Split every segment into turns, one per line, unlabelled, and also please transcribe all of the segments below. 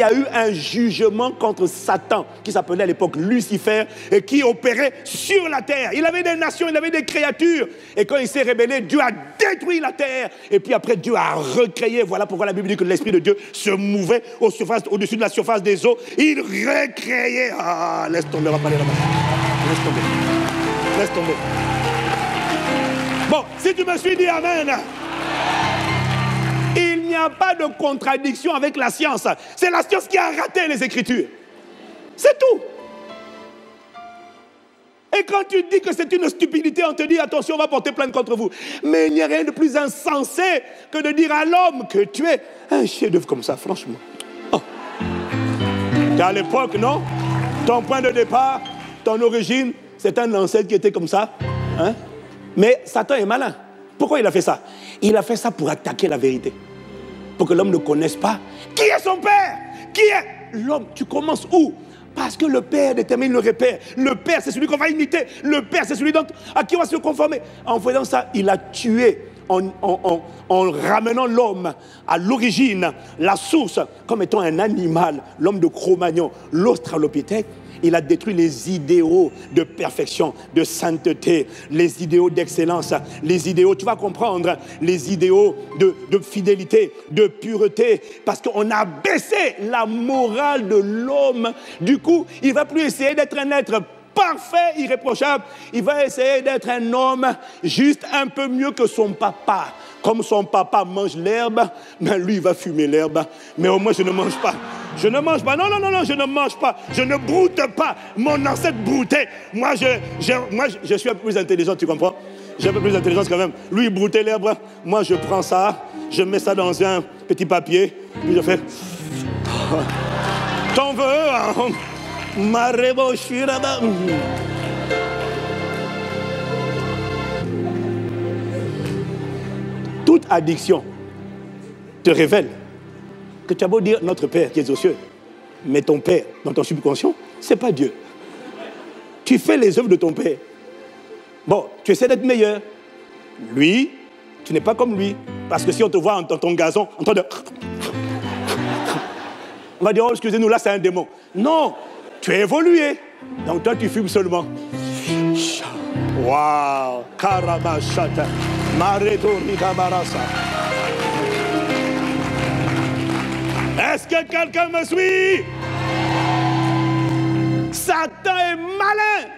y a eu un jugement contre Satan, qui s'appelait à l'époque Lucifer, et qui opérait sur la terre. Il avait des nations, il avait des créatures. Et quand il s'est rébellé, Dieu a détruit la terre. Et puis après, Dieu a recréé. Voilà pourquoi la Bible dit que l'Esprit de Dieu se mouvait au-dessus de la surface des eaux. Il recréait. Ah, laisse tomber, on va parler là-bas. Laisse tomber. Laisse tomber. Bon, si tu me suis, dis Amen. Il n'y a pas de contradiction avec la science. C'est la science qui a raté les Écritures. C'est tout. Et quand tu dis que c'est une stupidité, on te dit attention, on va porter plainte contre vous. Mais il n'y a rien de plus insensé que de dire à l'homme que tu es un chef-d'œuvre comme ça, franchement. Oh. À l'époque, non? Ton point de départ, ton origine, c'est un ancêtre qui était comme ça. Hein? Mais Satan est malin. Pourquoi il a fait ça? Il a fait ça pour attaquer la vérité. Pour que l'homme ne connaisse pas qui est son père. Qui est l'homme? Tu commences où? Parce que le Père détermine le repère. Le Père, c'est celui qu'on va imiter. Le Père, c'est celui à qui on va se conformer. En faisant ça, il a tué, en ramenant l'homme à l'origine, la source, comme étant un animal, l'homme de Cro-Magnon, l'Australopithèque. Il a détruit les idéaux de perfection, de sainteté, les idéaux d'excellence, les idéaux, tu vas comprendre, les idéaux de fidélité, de pureté, parce qu'on a baissé la morale de l'homme. Du coup, il ne va plus essayer d'être un être parfait, irréprochable. Il va essayer d'être un homme juste un peu mieux que son papa. Comme son papa mange l'herbe, ben lui, il va fumer l'herbe. Mais au moins, je ne mange pas. Je ne mange pas. Non, non, non, non, je ne mange pas. Je ne broute pas. Mon ancêtre broutait. Moi, je suis un peu plus intelligent, tu comprends? J'ai un peu plus d'intelligence quand même. Lui, il broutait l'herbe. Moi, je prends ça, je mets ça dans un petit papier, puis je fais... T'en veux, hein? Toute addiction te révèle que tu as beau dire notre Père qui est aux cieux, mais ton Père dans ton subconscient, c'est pas Dieu. Tu fais les œuvres de ton Père. Bon, tu essaies d'être meilleur. Lui, tu n'es pas comme lui. Parce que si on te voit dans ton gazon en train de... On va dire, oh, excusez-nous, là c'est un démon. Non, tu as évolué. Donc toi, tu fumes seulement. Waouh! Karamashata. Mareto Rikabarasa. Est-ce que quelqu'un me suit? Satan est malin.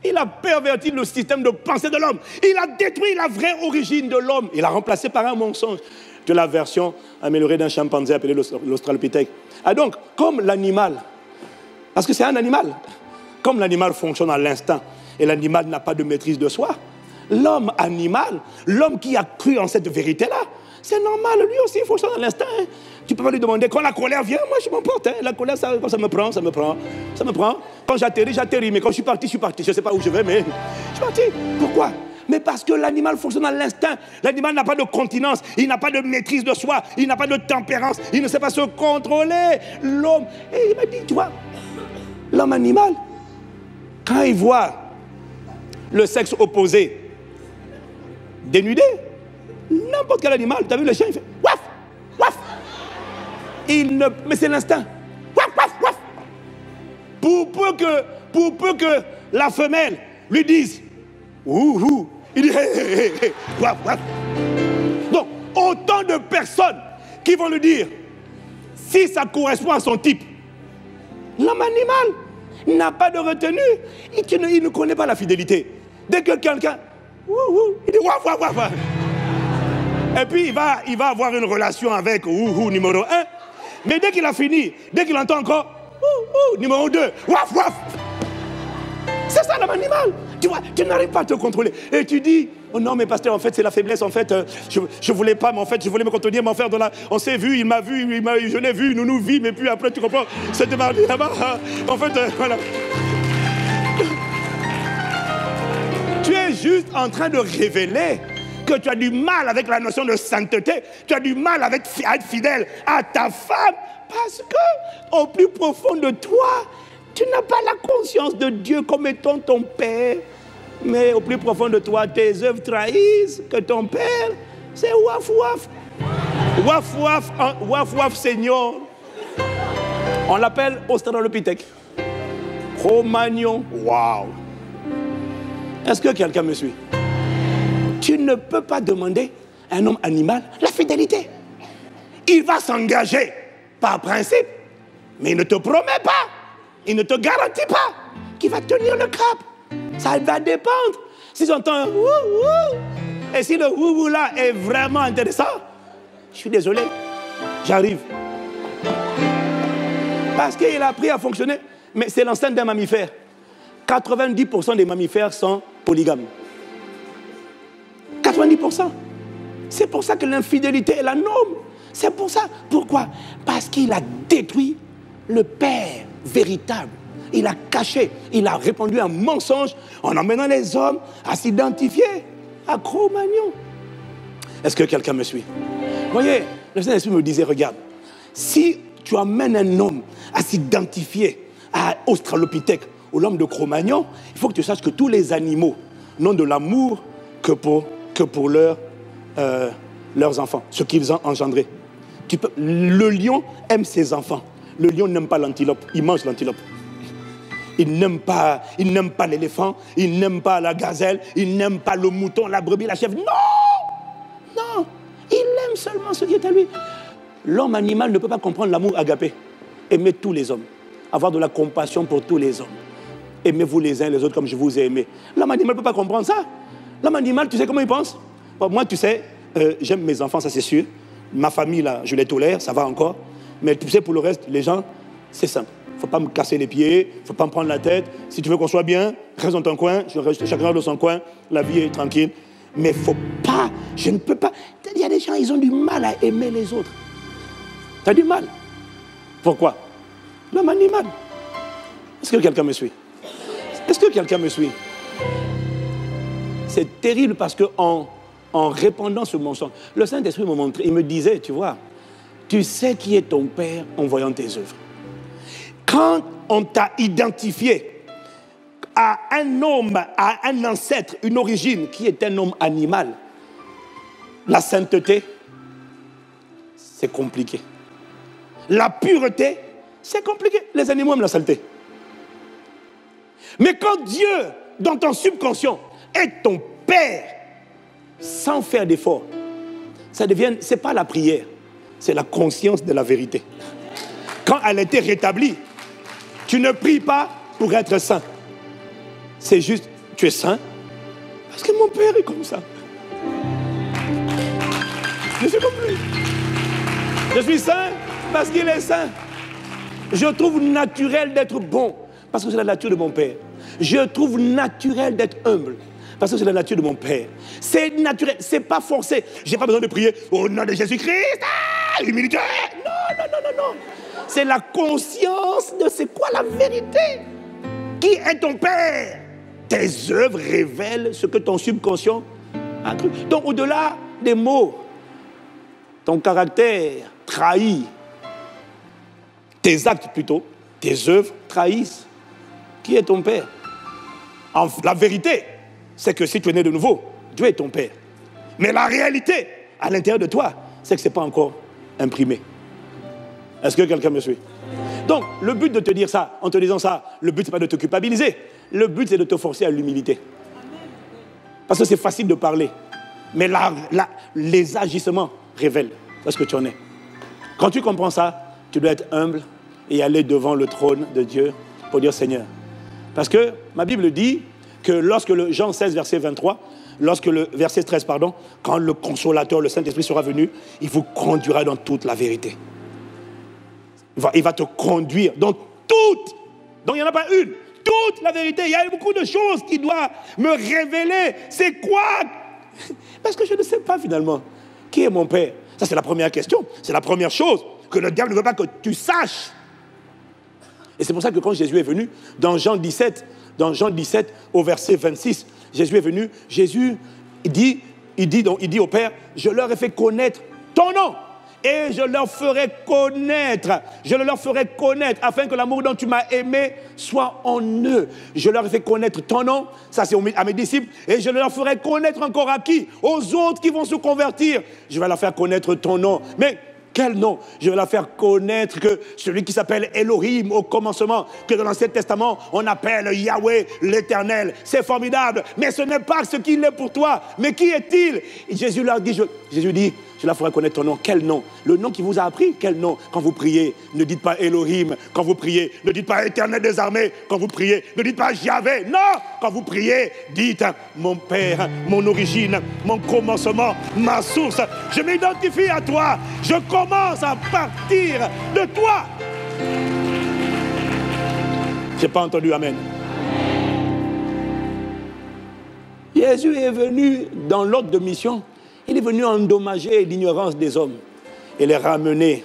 Il a perverti le système de pensée de l'homme. Il a détruit la vraie origine de l'homme. Il l'a remplacé par un mensonge. De la version améliorée d'un chimpanzé appelé l'Australopithèque. Ah donc, comme l'animal, parce que c'est un animal, comme l'animal fonctionne à l'instinct et l'animal n'a pas de maîtrise de soi, l'homme animal, l'homme qui a cru en cette vérité-là, c'est normal, lui aussi il fonctionne à l'instinct. Hein. Tu ne peux pas lui demander, quand la colère vient, moi je m'emporte. Hein. La colère, ça me prend. Quand j'atterris, mais quand je suis parti. Je ne sais pas où je vais, mais je suis parti. Pourquoi? Mais parce que l'animal fonctionne à l'instinct. L'animal n'a pas de continence, il n'a pas de maîtrise de soi, il n'a pas de tempérance, il ne sait pas se contrôler. L'homme, et il m'a dit, tu vois, l'homme animal, quand il voit le sexe opposé dénudé, n'importe quel animal, tu as vu le chien, il fait waf, waf. Mais c'est l'instinct. Waf, waf, waf. Pour peu que la femelle lui dise ouh, il dit hé, waf, waf. Donc, autant de personnes qui vont lui dire si ça correspond à son type. L'homme animal n'a pas de retenue. Il ne connaît pas la fidélité. Dès que quelqu'un il dit waf, waf, waf, waf. Et puis il va avoir une relation avec numéro 1. Mais dès qu'il a fini, dès qu'il entend encore numéro 2, waf, waf. C'est ça l'homme animal. Tu vois, tu n'arrives pas à te contrôler. Et tu dis, oh non mais pasteur, en fait c'est la faiblesse, en fait je voulais pas, mais en fait je voulais me contenir, mais en fait on s'est vu, il m'a vu, je l'ai vu, nous vîmes, et puis après tu comprends, c'était mardi là-bas, en fait voilà. Tu es juste en train de révéler que tu as du mal avec la notion de sainteté, tu as du mal avec à être fidèle à ta femme, parce que au plus profond de toi, tu n'as pas la conscience de Dieu comme étant ton Père. Mais au plus profond de toi, tes œuvres trahissent que ton Père, c'est waf waf. Waf waf, waf waf Seigneur. On l'appelle Australopithèque. Cro-Magnon. Waouh! Est-ce que quelqu'un me suit? Tu ne peux pas demander à un homme animal la fidélité. Il va s'engager par principe, mais il ne te promet pas, il ne te garantit pas qu'il va tenir le cap. Ça va dépendre. Si j'entends un wouh, et si le wouh là est vraiment intéressant, je suis désolé, j'arrive. Parce qu'il a appris à fonctionner. Mais c'est l'instinct d'un mammifère. 90% des mammifères sont polygames. 90%. C'est pour ça que l'infidélité est la norme. C'est pour ça. Pourquoi? Parce qu'il a détruit le Père véritable. Il a caché, il a répandu un mensonge en amenant les hommes à s'identifier à Cro-Magnon. Est-ce que quelqu'un me suit? Vous voyez, le Saint-Esprit me disait, regarde, si tu amènes un homme à s'identifier à Australopithèque ou l'homme de Cro-Magnon, il faut que tu saches que tous les animaux n'ont de l'amour que pour leurs enfants, ce qu'ils ont engendré. Le lion aime ses enfants. Le lion n'aime pas l'antilope, il mange l'antilope. Il n'aime pas l'éléphant, il n'aime pas la gazelle, il n'aime pas le mouton, la brebis, la chèvre. Non! Non! Il aime seulement ce qui est à lui. L'homme animal ne peut pas comprendre l'amour agapé. Aimer tous les hommes. Avoir de la compassion pour tous les hommes. Aimez-vous les uns les autres comme je vous ai aimé. L'homme animal ne peut pas comprendre ça. L'homme animal, tu sais comment il pense? Bon, moi, tu sais, j'aime mes enfants, ça c'est sûr. Ma famille, là, je les tolère, ça va encore. Mais tu sais, pour le reste, les gens, c'est simple. Il ne faut pas me casser les pieds, il ne faut pas me prendre la tête. Si tu veux qu'on soit bien, reste dans ton coin, chacun dans son coin, la vie est tranquille. Mais il ne faut pas, je ne peux pas. Il y a des gens, ils ont du mal à aimer les autres. Tu as du mal. Pourquoi? L'homme animal. Est-ce que quelqu'un me suit? Est-ce que quelqu'un me suit? C'est terrible parce qu'en répandant ce mensonge, le Saint-Esprit me montrait, il me disait, tu vois, tu sais qui est ton Père en voyant tes œuvres. Quand on t'a identifié à un homme, à un ancêtre, une origine qui est un homme animal, la sainteté, c'est compliqué. La pureté, c'est compliqué. Les animaux aiment la saleté. Mais quand Dieu, dans ton subconscient, est ton Père, sans faire d'effort, ça devient, c'est pas la prière, c'est la conscience de la vérité. Quand elle était rétablie, tu ne pries pas pour être saint. C'est juste, tu es saint parce que mon Père est comme ça. Je suis comme lui. Je suis saint parce qu'il est saint. Je trouve naturel d'être bon parce que c'est la nature de mon Père. Je trouve naturel d'être humble parce que c'est la nature de mon Père. C'est naturel, c'est pas forcé. J'ai pas besoin de prier au nom de Jésus-Christ. Ah, humilité. Non. C'est la conscience de c'est quoi la vérité. Qui est ton Père? Tes œuvres révèlent ce que ton subconscient a cru. Donc au-delà des mots, ton caractère trahit. Tes actes plutôt, tes œuvres trahissent. Qui est ton Père? La vérité, c'est que si tu es né de nouveau, Dieu est ton Père. Mais la réalité, à l'intérieur de toi, c'est que ce n'est pas encore imprimé. Est-ce que quelqu'un me suit? Donc, le but de te dire ça, en te disant ça, le but, ce n'est pas de te culpabiliser. Le but, c'est de te forcer à l'humilité. Parce que c'est facile de parler. Mais les agissements révèlent ce que tu en es. Quand tu comprends ça, tu dois être humble et aller devant le trône de Dieu pour dire Seigneur. Parce que ma Bible dit que lorsque Jean 16, verset 23, verset 13, pardon, quand le consolateur, le Saint-Esprit sera venu, il vous conduira dans toute la vérité. Il va te conduire dans toute, donc il n'y en a pas une, toute la vérité. Il y a beaucoup de choses qui doivent me révéler. C'est quoi? Parce que je ne sais pas finalement qui est mon Père. Ça, c'est la première question. C'est la première chose que le diable ne veut pas que tu saches. Et c'est pour ça que quand Jésus est venu, dans Jean 17, au verset 26, Jésus est venu, Jésus dit au Père, je leur ai fait connaître ton nom. Et je leur ferai connaître, afin que l'amour dont tu m'as aimé soit en eux. Je leur ai fait connaître ton nom, ça c'est à mes disciples, et je leur ferai connaître encore à qui? Aux autres qui vont se convertir. Je vais leur faire connaître ton nom. Mais Quel nom? Je vais la faire connaître que celui qui s'appelle Elohim au commencement, que dans l'Ancien Testament, on appelle Yahweh l'Éternel. C'est formidable, mais ce n'est pas ce qu'il est pour toi. Mais qui est-il? Jésus leur dit, Jésus dit, je la ferai connaître ton nom. Quel nom? Le nom qui vous a appris. Quel nom? Quand vous priez, ne dites pas Elohim. Quand vous priez, ne dites pas Éternel des armées. Quand vous priez, ne dites pas Yahvé. Non! Quand vous priez, dites mon Père, mon origine, mon commencement, ma source. Je m'identifie à toi. Je commence à partir de toi. Je n'ai pas entendu Amen. Jésus est venu dans l'ordre de mission. Il est venu endommager l'ignorance des hommes et les ramener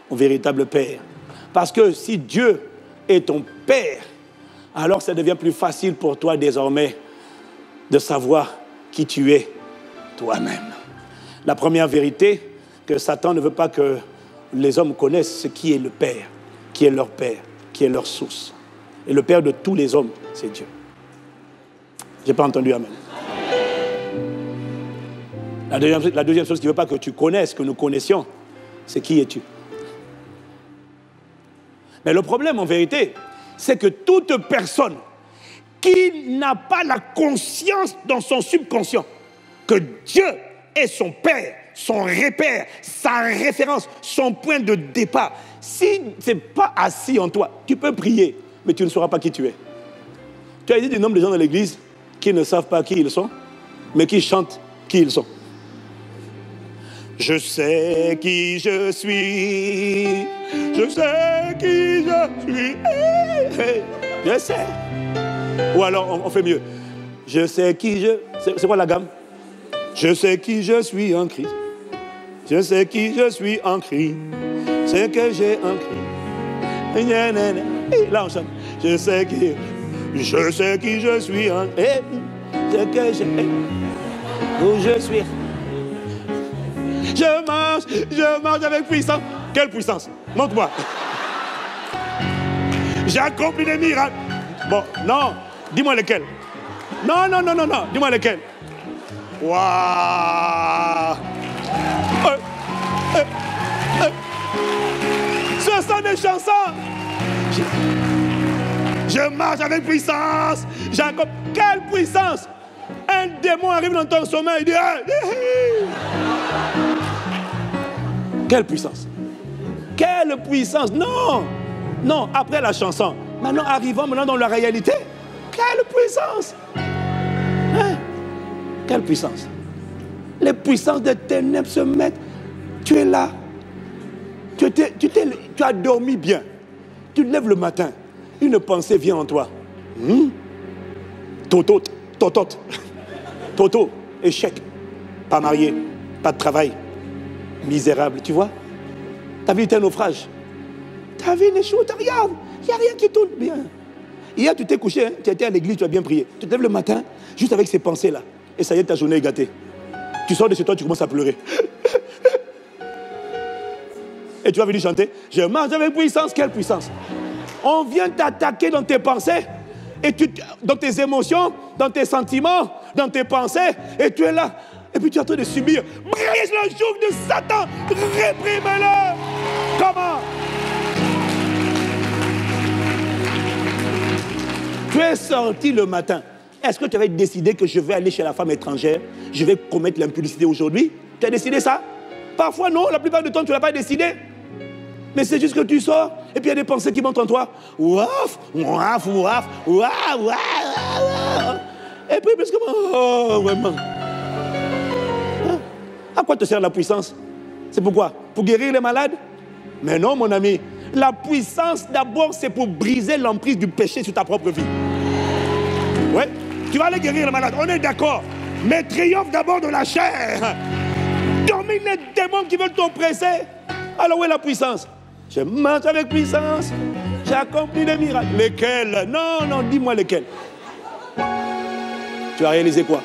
au véritable Père. Parce que si Dieu est ton Père, alors ça devient plus facile pour toi désormais de savoir qui tu es toi-même. La première vérité, que Satan ne veut pas que les hommes connaissent ce qui est le Père, qui est leur Père, qui est leur source. Et le Père de tous les hommes, c'est Dieu. Je n'ai pas entendu Amen. La deuxième chose qu'il ne veut pas que tu connaisses, que nous connaissions, c'est qui es-tu. Mais le problème en vérité, c'est que toute personne qui n'a pas la conscience dans son subconscient que Dieu est son Père, son repère, sa référence, son point de départ, si ce n'est pas assis en toi, tu peux prier, mais tu ne sauras pas qui tu es. Tu as dit des nombres de gens dans l'église qui ne savent pas qui ils sont, mais qui chantent qui ils sont. Je sais qui je suis. Je sais qui je suis. Je sais. Ou alors, on fait mieux. Je sais qui je... C'est quoi la gamme? Je sais qui je suis en Christ. Je sais qui je suis en Christ. C'est que j'ai en Christ. Et là, on chante. Je sais qui je suis en Christ. C'est que j'ai... Où je suis... Je marche avec puissance. Quelle puissance? Montre-moi. J'ai accompli des miracles. Bon, non, dis-moi lesquels. Non, dis-moi lesquels. Waouh! Ce sont des chansons. Je marche avec puissance. J'ai accompli... Quelle puissance? Un démon arrive dans ton sommeil et dit... Quelle puissance? Quelle puissance? Non! Non, après la chanson. Maintenant, arrivons maintenant dans la réalité. Quelle puissance! Hein? Quelle puissance? Les puissances des ténèbres se mettent. Tu es là. Tu as dormi bien. Tu te lèves le matin. Une pensée vient en toi. Toto, échec. Pas marié, pas de travail. Misérable, tu vois? Ta vie est un naufrage. Ta vie n'échoue, regarde, il n'y a rien qui tourne bien. Hier, tu t'es couché, hein, tu étais à l'église, tu as bien prié. Tu te lèves le matin, juste avec ces pensées-là. Et ça y est, ta journée est gâtée. Tu sors de chez toi, tu commences à pleurer. Et tu vas venir chanter. Je marche avec puissance. Quelle puissance? On vient t'attaquer dans tes pensées, et dans tes émotions, dans tes sentiments, dans tes pensées, et tu es là. Et puis tu es en train de subir. Brise le joug de Satan. Réprime-le. Comment? Tu es sorti le matin. Est-ce que tu avais décidé que je vais aller chez la femme étrangère? Je vais commettre l'impudicité aujourd'hui? Tu as décidé ça? Parfois non, la plupart du temps tu ne l'as pas décidé. Mais c'est juste que tu sors et puis il y a des pensées qui montent en toi. Ouaf, ouaf, ouaf, ouaf, ouaf. Et puis parce que... Oh, vraiment. À quoi te sert la puissance? C'est pourquoi? Pour guérir les malades? Mais non, mon ami. La puissance, d'abord, c'est pour briser l'emprise du péché sur ta propre vie. Oui, tu vas aller guérir les malades, on est d'accord. Mais triomphe d'abord de la chair. Domine les démons qui veulent t'oppresser. Alors où est la puissance? Je marche avec puissance. J'ai accompli des miracles. Lesquels? Non, dis-moi lesquels. Tu as réalisé quoi?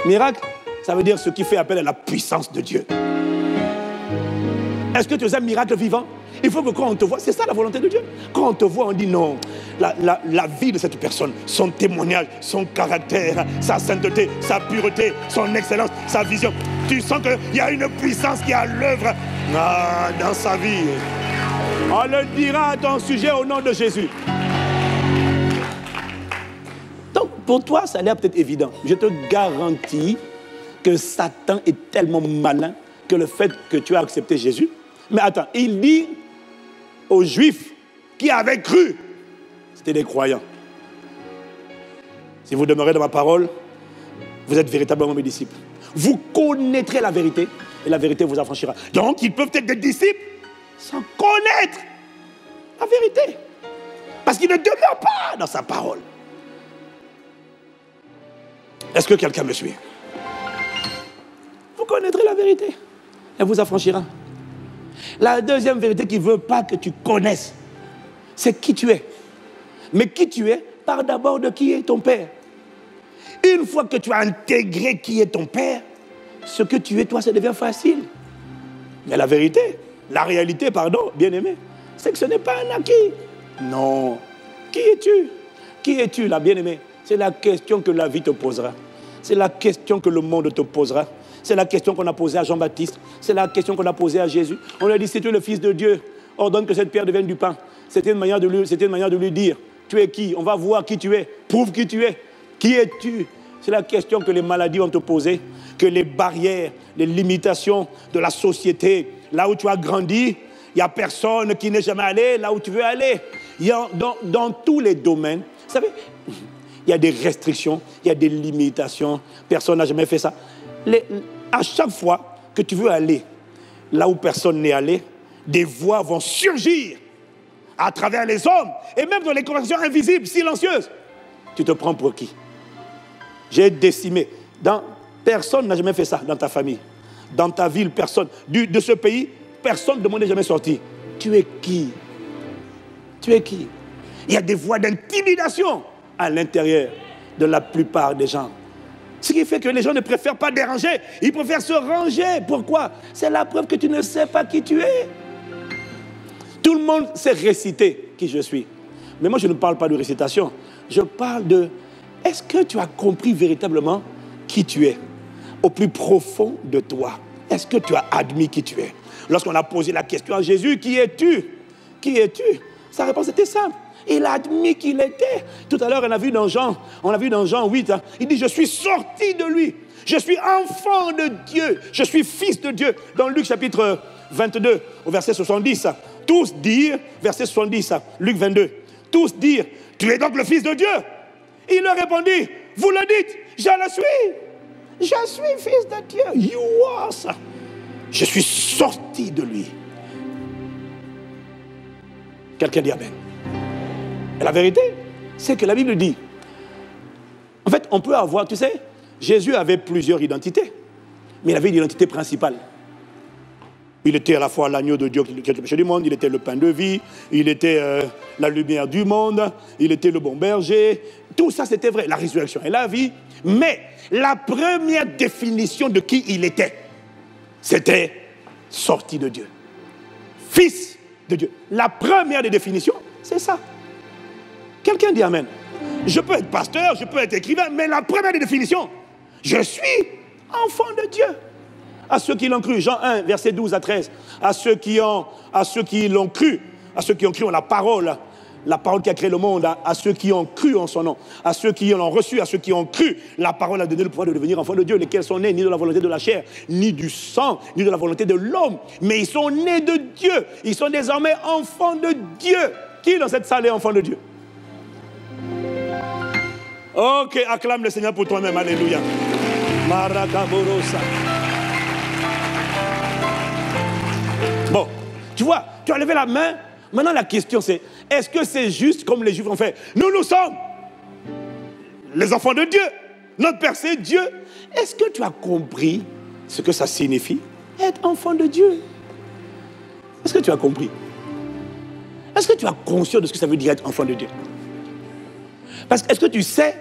Miracle? Ça veut dire ce qui fait appel à la puissance de Dieu. Est-ce que tu es un miracle vivant? Il faut que quand on te voit, c'est ça la volonté de Dieu. Quand on te voit, on dit non. La vie de cette personne, son témoignage, son caractère, sa sainteté, sa pureté, son excellence, sa vision. Tu sens qu'il y a une puissance qui est à l'œuvre dans sa vie. On le dira à ton sujet au nom de Jésus. Donc, pour toi, ça a l'air peut-être évident. Je te garantis que Satan est tellement malin que le fait que tu as accepté Jésus. Mais attends, il dit aux Juifs qui avaient cru, c'était des croyants. Si vous demeurez dans ma parole, vous êtes véritablement mes disciples. Vous connaîtrez la vérité et la vérité vous affranchira. Donc, ils peuvent être des disciples sans connaître la vérité. Parce qu'ils ne demeurent pas dans sa parole. Est-ce que quelqu'un me suit? Vous connaîtrez la vérité. Elle vous affranchira. La deuxième vérité qu'il ne veut pas que tu connaisses, c'est qui tu es. Mais qui tu es, part d'abord de qui est ton Père. Une fois que tu as intégré qui est ton Père, ce que tu es, toi, ça devient facile. Mais la vérité, la réalité, pardon, bien-aimé, c'est que ce n'est pas un acquis. Non. Qui es-tu? Qui es-tu, là, bien-aimé? C'est la question que la vie te posera. C'est la question que le monde te posera. C'est la question qu'on a posée à Jean-Baptiste. C'est la question qu'on a posée à Jésus. On lui a dit, si tu es le Fils de Dieu, ordonne que cette pierre devienne du pain. C'était une manière de lui dire, tu es qui? On va voir qui tu es. Prouve qui tu es. Qui es-tu? C'est la question que les maladies vont te poser, que les barrières, les limitations de la société, là où tu as grandi, il n'y a personne qui n'est jamais allé là où tu veux aller. Dans tous les domaines, vous savez, il y a des restrictions, il y a des limitations. Personne n'a jamais fait ça. À chaque fois que tu veux aller là où personne n'est allé, des voix vont surgir à travers les hommes et même dans les conversations invisibles, silencieuses. Tu te prends pour qui? J'ai décimé. Personne n'a jamais fait ça dans ta famille. Dans ta ville, personne. De ce pays, personne ne n'est jamais sorti. Tu es qui? Tu es qui? Il y a des voix d'intimidation à l'intérieur de la plupart des gens. Ce qui fait que les gens ne préfèrent pas déranger, ils préfèrent se ranger. Pourquoi? C'est la preuve que tu ne sais pas qui tu es. Tout le monde sait réciter qui je suis. Mais moi, je ne parle pas de récitation. Je parle de, est-ce que tu as compris véritablement qui tu es? Au plus profond de toi, est-ce que tu as admis qui tu es? Lorsqu'on a posé la question à Jésus, qui es-tu? Qui es-tu? Sa réponse était simple. Il a admis qu'il était. Tout à l'heure, on a vu dans Jean 8, hein, il dit, je suis sorti de lui. Je suis enfant de Dieu. Je suis fils de Dieu. Dans Luc chapitre 22, au verset 70, tous dirent, verset 70, Luc 22, tous dirent, tu es donc le fils de Dieu. Il leur répondit, vous le dites, je le suis. Je suis fils de Dieu. You are ça. Je suis sorti de lui. Quelqu'un dit amen. Et la vérité, c'est que la Bible dit, en fait, on peut avoir, tu sais, Jésus avait plusieurs identités, mais il avait une identité principale. Il était à la fois l'agneau de Dieu qui ôte le péché du monde, il était le pain de vie, il était la lumière du monde, il était le bon berger. Tout ça, c'était vrai, la résurrection et la vie. Mais la première définition de qui il était, c'était sorti de Dieu. Fils de Dieu. La première des définitions, c'est ça. Quelqu'un dit amen. Je peux être pasteur, je peux être écrivain, mais la première des définitions, je suis enfant de Dieu. À ceux qui l'ont cru, Jean 1, verset 12 à 13, à ceux qui l'ont cru, à ceux qui ont cru en la parole qui a créé le monde, à ceux qui ont cru en son nom, à ceux qui l'ont reçu, à ceux qui ont cru, la parole a donné le pouvoir de devenir enfants de Dieu, lesquels sont nés ni de la volonté de la chair, ni du sang, ni de la volonté de l'homme, mais ils sont nés de Dieu, ils sont désormais enfants de Dieu. Qui dans cette salle est enfant de Dieu? Ok, acclame le Seigneur pour toi-même, alléluia. Marakaborosa. Bon, tu vois, tu as levé la main. Maintenant, la question c'est, est-ce que c'est juste comme les Juifs ont fait? Nous sommes les enfants de Dieu. Notre Père, c'est Dieu. Est-ce que tu as compris ce que ça signifie, être enfant de Dieu? Est-ce que tu as compris? Est-ce que tu as conscience de ce que ça veut dire être enfant de Dieu? Parce que est-ce que tu sais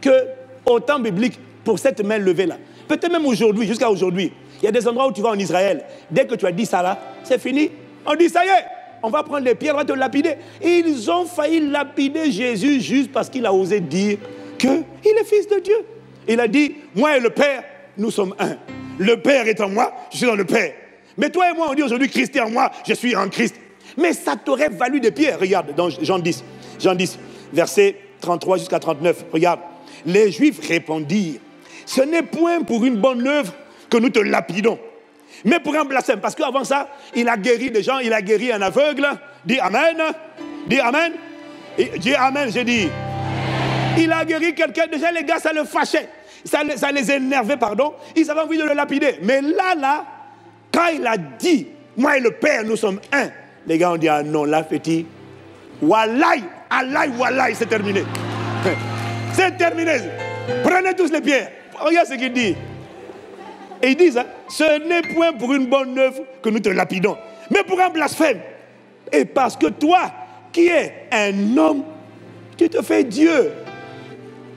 qu'au temps biblique, pour cette main levée-là, peut-être même aujourd'hui, jusqu'à aujourd'hui, Il y a des endroits où tu vas en Israël. Dès que tu as dit ça là, c'est fini. On dit ça y est, on va prendre les pierres, on va te lapider. Et ils ont failli lapider Jésus juste parce qu'il a osé dire qu'il est fils de Dieu. Il a dit, moi et le Père, nous sommes un. Le Père est en moi, je suis dans le Père. Mais toi et moi, on dit aujourd'hui, Christ est en moi, je suis en Christ. Mais ça t'aurait valu des pierres. Regarde, dans Jean 10, versets 33 jusqu'à 39. Regarde, les Juifs répondirent, ce n'est point pour une bonne œuvre que nous te lapidons, mais pour un blasphème. Parce qu'avant ça, il a guéri des gens, il a guéri un aveugle. Dis Amen. Dis Amen. Dis Amen, j'ai dit. Il a guéri quelqu'un. Déjà, les gars, ça le fâchait. Ça les énervait, pardon. Ils avaient envie de le lapider. Mais là, quand il a dit, moi et le Père, nous sommes un, les gars ont dit, ah non, là, petit, wallahi, wallahi, c'est terminé. C'est terminé. Prenez tous les pierres. Regarde ce qu'il dit. Et ils disent, hein, ce n'est point pour une bonne œuvre que nous te lapidons, mais pour un blasphème. Et parce que toi, qui es un homme, tu te fais Dieu.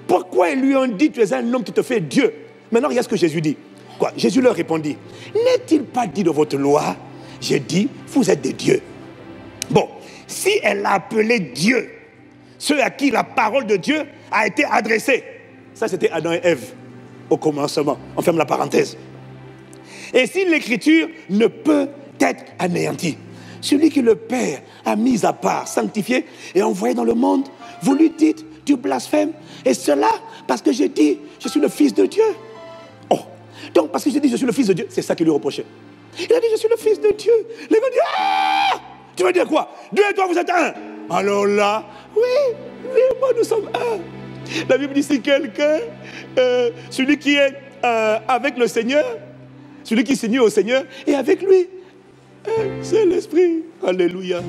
Pourquoi ils lui ont dit, tu es un homme, tu te fais Dieu? Maintenant, regarde ce que Jésus dit. Quoi? Jésus leur répondit, n'est-il pas dit de votre loi, j'ai dit, vous êtes des dieux. Bon, si elle a appelé Dieu ceux à qui la parole de Dieu a été adressée, ça c'était Adam et Ève au commencement. On ferme la parenthèse. Et si l'écriture ne peut être anéantie, celui que le Père a mis à part, sanctifié et envoyé dans le monde, vous lui dites du blasphème. Et cela parce que j'ai dit, je suis le Fils de Dieu. Oh, donc parce que j'ai dit, je suis le Fils de Dieu, c'est ça qu'il lui reprochait. Il a dit, je suis le Fils de Dieu. Les gars disent, ah, tu veux dire quoi? Dieu et toi, vous êtes un. Alors là, oui, lui et moi, nous sommes un. La Bible dit, si quelqu'un, celui qui est avec le Seigneur, celui qui s'unit au Seigneur, est avec lui, c'est l'Esprit. Alléluia.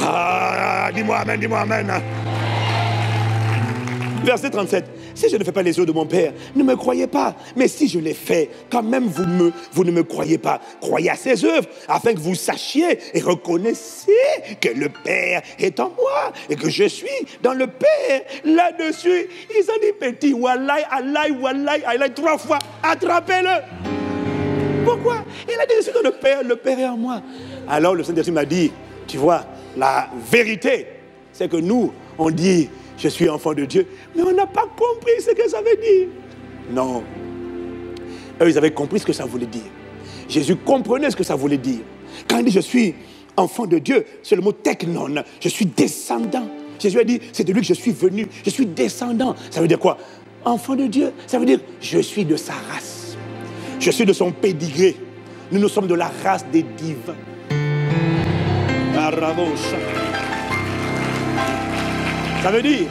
Ah, dis-moi Amen, dis-moi Amen. Verset 37. Si je ne fais pas les œuvres de mon Père, ne me croyez pas. Mais si je les fais, quand même vous ne me croyez pas. Croyez à ses œuvres, afin que vous sachiez et reconnaissiez que le Père est en moi et que je suis dans le Père. Là-dessus, ils ont dit petit, wallahi, Allah, wallahi, Allah, 3 fois. Attrapez-le. Pourquoi? Il a dit, je suis dans le Père est en moi. Alors le Saint-Esprit m'a dit, tu vois, la vérité, c'est que nous, on dit, je suis enfant de Dieu, mais on n'a pas compris ce que ça veut dire. Non. Eux, ils avaient compris ce que ça voulait dire. Jésus comprenait ce que ça voulait dire. Quand il dit, je suis enfant de Dieu, c'est le mot teknon, je suis descendant. Jésus a dit, c'est de lui que je suis venu, je suis descendant. Ça veut dire quoi? Enfant de Dieu, ça veut dire, je suis de sa race. Je suis de son pédigré. Nous sommes de la race des divins. Ça veut dire,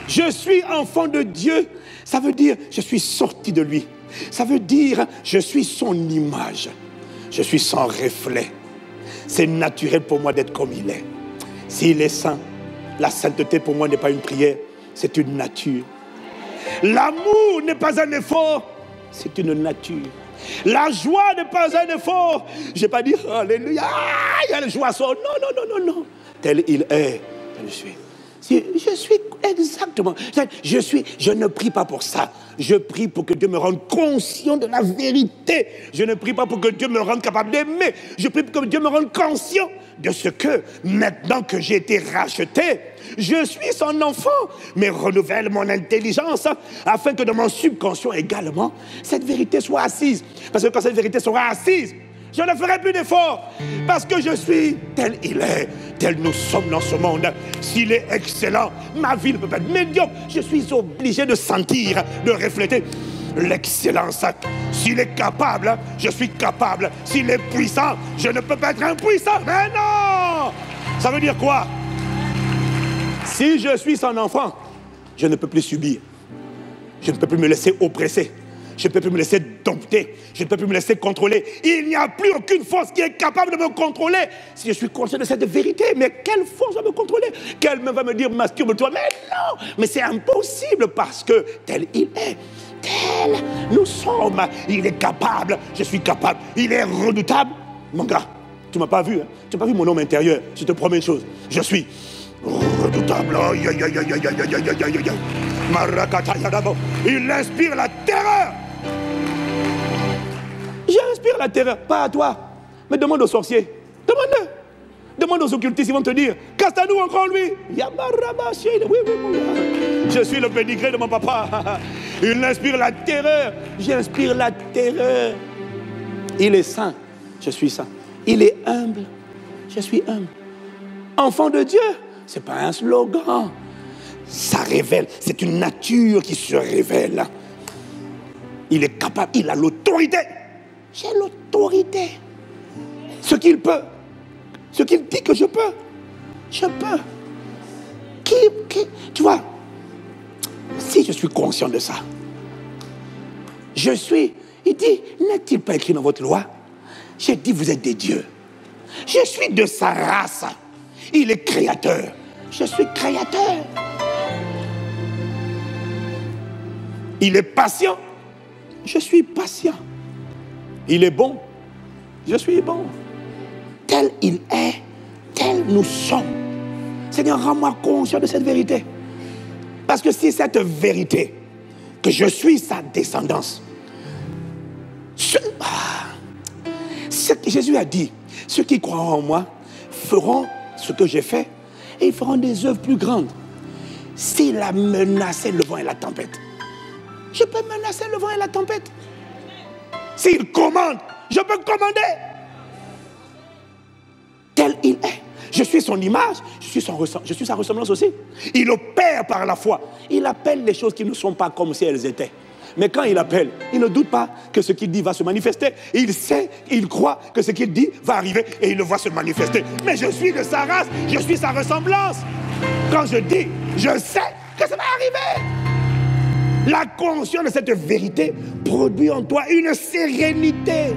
je suis enfant de Dieu. Ça veut dire, je suis sorti de lui. Ça veut dire, je suis son image. Je suis son reflet. C'est naturel pour moi d'être comme il est. S'il est saint, la sainteté pour moi n'est pas une prière, c'est une nature. L'amour n'est pas un effort, c'est une nature. La joie n'est pas un effort. Je n'ai pas dit, alléluia, il y a le joie. Non. Tel il est, tel je suis. Je suis exactement. Je ne prie pas pour ça. Je prie pour que Dieu me rende conscient de la vérité. Je ne prie pas pour que Dieu me rende capable d'aimer. Je prie pour que Dieu me rende conscient de ce que, maintenant que j'ai été racheté, je suis son enfant. Mais renouvelle mon intelligence afin que dans mon subconscient également, cette vérité soit assise. Parce que quand cette vérité sera assise, je ne ferai plus d'efforts parce que je suis tel il est, tel nous sommes dans ce monde. S'il est excellent, ma vie ne peut pas être médiocre. Je suis obligé de sentir, de refléter l'excellence. S'il est capable, je suis capable. S'il est puissant, je ne peux pas être impuissant. Mais non! Ça veut dire quoi? Si je suis son enfant, je ne peux plus subir. Je ne peux plus me laisser oppresser. Je ne peux plus me laisser dompter. Je ne peux plus me laisser contrôler. Il n'y a plus aucune force qui est capable de me contrôler. Si je suis conscient de cette vérité, mais quelle force va me contrôler? Quelle va me dire masturbe-toi? Mais non! Mais c'est impossible parce que tel il est, tel nous sommes. Il est capable, je suis capable. Il est redoutable. Mon gars, tu ne m'as pas vu, hein? Tu n'as pas vu mon homme intérieur. Je te promets une chose. Je suis redoutable. Aïe, aïe, aïe, aïe, aïe, aïe, aïe, aïe, aïe. Il inspire la terreur. J'inspire la terreur, pas à toi, mais demande aux sorciers. Demande-le. Demande aux occultistes, ils vont te dire, casse-nous encore lui. Oui, mon gars. Je suis le pédigré de mon papa. Il inspire la terreur. J'inspire la terreur. Il est saint, je suis saint. Il est humble, je suis humble. Enfant de Dieu, ce n'est pas un slogan. Ça révèle, c'est une nature qui se révèle. Il est capable, il a l'autorité. J'ai l'autorité. Ce qu'il peut, ce qu'il dit que je peux, je peux. Tu vois, si je suis conscient de ça, il dit, n'est-il pas écrit dans votre loi? J'ai dit, vous êtes des dieux. Je suis de sa race. Il est créateur. Je suis créateur. Il est patient. Je suis patient. Il est bon. Je suis bon. Tel il est, tel nous sommes. Seigneur, rends-moi conscient de cette vérité. Parce que si cette vérité, que je suis sa descendance, ce que Jésus a dit, ceux qui croiront en moi feront ce que j'ai fait et ils feront des œuvres plus grandes. S'il a menacé le vent et la tempête, je peux menacer le vent et la tempête. S'il commande, je peux commander. Tel il est. Je suis son image, je suis sa ressemblance aussi. Il opère par la foi. Il appelle les choses qui ne sont pas comme si elles étaient. Mais quand il appelle, il ne doute pas que ce qu'il dit va se manifester. Il sait, il croit que ce qu'il dit va arriver et il le voit se manifester. Mais je suis de sa race, je suis sa ressemblance. Quand je dis, je sais que ça va arriver. La conscience de cette vérité produit en toi une sérénité.